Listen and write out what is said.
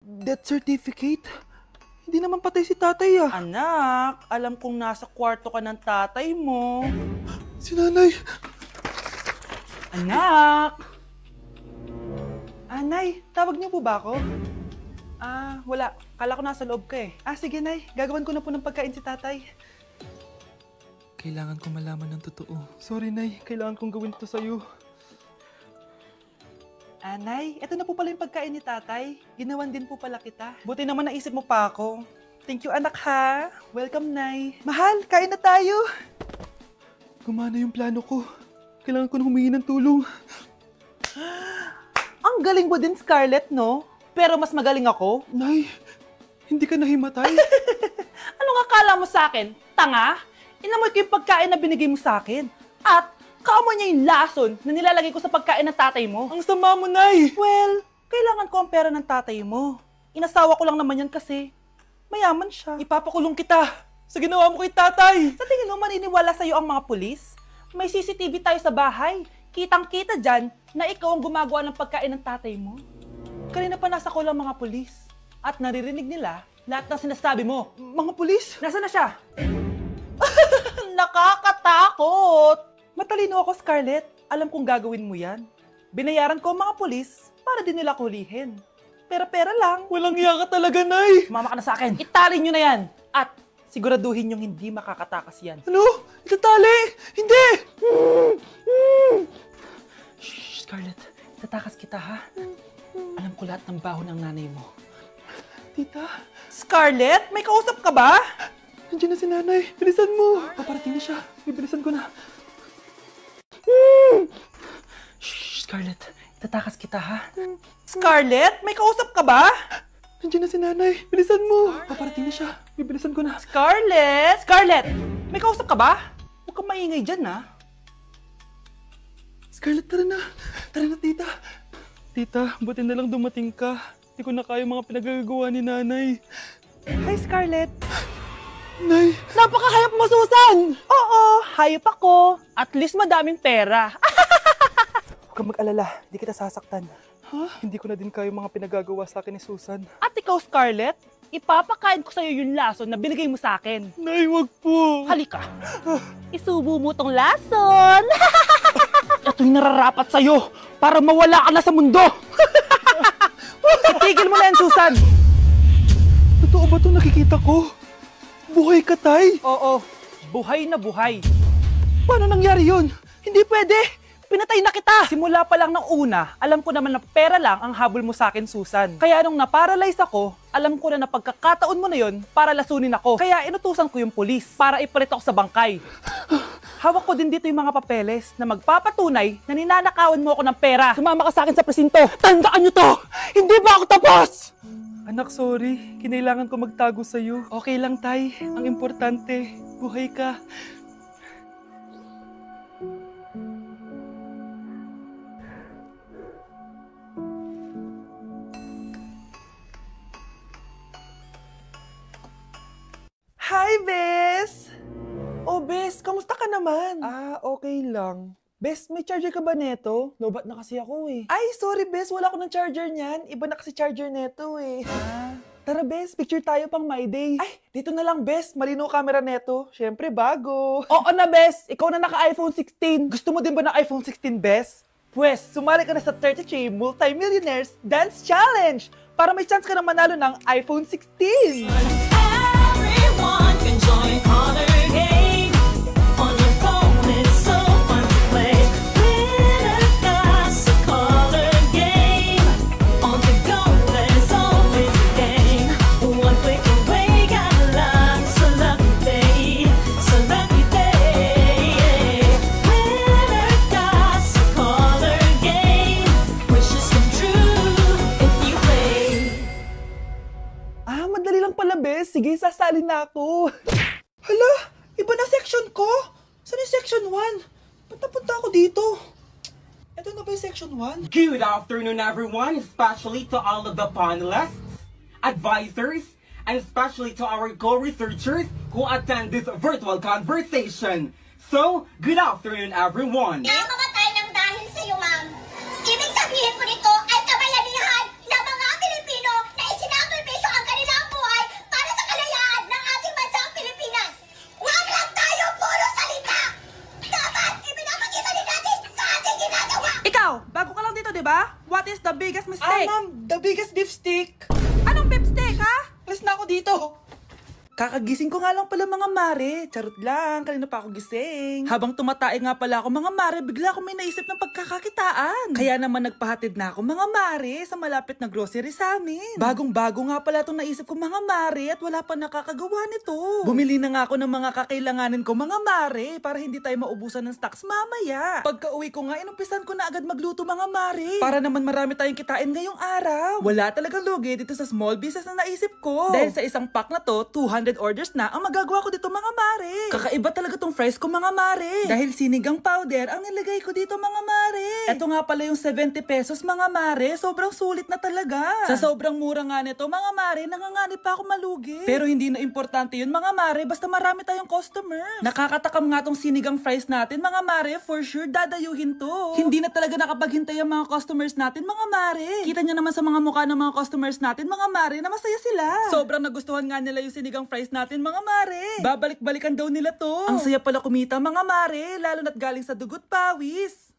Death certificate? Hindi naman patay si tatay ah. Anak, alam kong nasa kwarto ka ng tatay mo. Si nanay. Anak! Nay, tawag niyo po ba ako? Wala. Kala ko nasa loob ka eh. Sige nay, gagawan ko na po ng pagkain si tatay. Kailangan ko malaman ng totoo. Sorry nay, kailangan kong gawin ito sa'yo. Nay, eto na po pala yung pagkain ni tatay. Ginawan din po pala kita. Buti naman naisip mo pa ako. Thank you anak ha. Welcome nay. Mahal, kain na tayo. Gumana yung plano ko. Kailangan ko na humingi ng tulong. Ang galing mo din, Scarlett, no? Pero mas magaling ako. Nay, hindi ka nahimatay? Anong akala mo sa akin? Tanga? Inamoy ko yung pagkain na binigay mo sa akin. At kaamoy niya yung lason na nilalagay ko sa pagkain ng tatay mo. Ang sama mo, Nay! Well, kailangan ko ang pera ng tatay mo. Inasawa ko lang naman yan kasi mayaman siya. Ipapakulong kita sa ginawa mo kay tatay. Sa tingin mo, maniniwala sa'yo ang mga pulis? May CCTV tayo sa bahay. Kitang-kita dyan na ikaw ang gumagawa ng pagkain ng tatay mo. Kanina pa nasa kulang mga pulis. At naririnig nila lahat ng sinasabi mo. Mga pulis? Nasaan na siya? Nakakatakot! Matalino ako, Scarlett. Alam kong gagawin mo yan. Binayaran ko ang mga pulis para din nila kulihin. Pera-pera lang. Walang iya ka talaga, Nay! Sumama ka na sa akin. Itali nyo na yan. At siguraduhin yung hindi makakatakas yan. Ano? Itatali? Hindi! Shh, Scarlett. Itatakas kita, ha? Alam ko lahat ng baho ng nanay mo. Tita? Scarlett, may kausap ka ba? Nandiyan na si nanay. Bilisan mo. Paparating na siya. Bibilisan ko na. Shh, Scarlett. Itatakas kita, ha? Scarlett, may kausap ka ba? Nandiyan na si nanay. Bilisan mo. Paparating na siya. Bibilisan ko na. Scarlett! Scarlett! May kausap ka ba? Huwag kang maingay dyan, ha? Scarlett, tara na. Tara na, tita. Tita, buti na lang dumating ka. Hindi ko na kaya mga pinagagawa ni nanay. Hi, Scarlett. Nay! Napakahayop mo, Susan! Oo, hayop ako. At least madaming pera. Huwag kang mag-alala. Hindi kita sasaktan. Ha? Hindi ko na din kaya mga pinagagawa sa akin ni Susan. At ikaw, Scarlett, ipapakain ko sa'yo yung lason na binigay mo sa akin. Nay, wag po! Halika. Isubo mo tong lason. Ito'y nararapat sa'yo para mawala ka na sa mundo. Itigil mo na yan, Susan. Totoo ba ito nakikita ko? Buhay ka, Tay? Oo, buhay na buhay. Paano nangyari yun? Hindi pwede. Pinatay na kita. Simula pa lang ng una, alam ko naman na pera lang ang habol mo sa akin, Susan. Kaya nung naparalyze ako, alam ko na pagkakataon mo na yon para lasunin ako. Kaya inutusan ko yung pulis para ipalit ako sa bangkay. Hawak ko din dito yung mga papeles na magpapatunay na ninanakawan mo ako ng pera. Sumama ka sa akin sa presinto. Tandaan nyo to! Hindi ba ako tapos? Anak, sorry. Kinailangan ko magtago sa'yo. Okay lang, Tay. Ang importante, buhay ka. Hi, Bes! Oh, Bes, kamusta ka naman? Okay lang. Bes, may charger ka ba neto? Lobat na kasi ako eh. Ay, sorry Bes, wala ko ng charger niyan. Iba na kasi charger neto eh. Tara Bes, picture tayo pang my day. Ay, dito na lang Bes, malinaw camera neto. Syempre bago. Oo na Bes, ikaw na naka-iPhone 16. Gusto mo din ba ng iPhone 16 Bes? Pwes, sumali ka na sa 33 Multi-Millionaires Dance Challenge para may chance ka na manalo ng iPhone 16. Everyone can join Color Game. On your phone, it's so fun to play. Winner got a Color Game. On the go, there's always a game. One click away, got a lot. So lucky day, so lucky day. Winner got a Color Game. Wishes come true if you play. Madali lang pala, Bes. Sige, sasali na ako. Hala, iba na section ko. Saan yung section 1? Ba't napunta ako dito? Ito na ba yung section 1? Good afternoon, everyone, especially to all of the panelists, advisors, and especially to our co-researchers who attend this virtual conversation. So, good afternoon, everyone. Namamatay ng dahil sa iyo, ma'am. Ibig sabihin po nito ay kabayanihan ng mga Pilipino na isinama biggest mistake? Ma'am, the biggest beef stick. Anong beef steak, ha? Alis na ako dito. Kakagising ko nga lang pala mga mare. Charot lang, kanina pa ako gising. Habang tumatae nga pala ako mga mare, bigla ako may naisip ng pagkakakitaan. Kaya naman nagpahatid na ako mga mare sa malapit na grocery sa amin. Bagong-bago nga pala itong naisip ko mga mare at wala pa nakakagawa nito. Bumili na nga ako ng mga kakailanganin ko mga mare para hindi tayo maubusan ng stocks mamaya. Pagka uwi ko nga, inumpisan ko na agad magluto mga mare. Para naman marami tayong kitain ngayong araw. Wala talagang lugi dito sa small business na naisip ko. Dahil sa isang pack na to, 200 orders na ang magagawa ko dito mga mare. Kakaiba talaga tong fries ko mga mare. Dahil sinigang powder ang nilagay ko dito mga mare. Ito nga pala yung 70 pesos mga mare. Sobrang sulit na talaga. Sa sobrang mura nga nito mga mare, nanganganib pa ako malugi. Pero hindi na importante yun mga mare, basta marami tayong customers. Nakakatakam nga tong sinigang fries natin mga mare, for sure dadayuhin to. Hindi na talaga nakapaghintay ang mga customers natin mga mare. Kita nyo naman sa mga mukha ng mga customers natin mga mare na masaya sila. Sobrang nagustuhan nga nila yung sinigang fries natin mga mare. Babalik-balikan daw nila to. Ang saya pala kumita mga mare, lalo na't galing sa dugot pawis.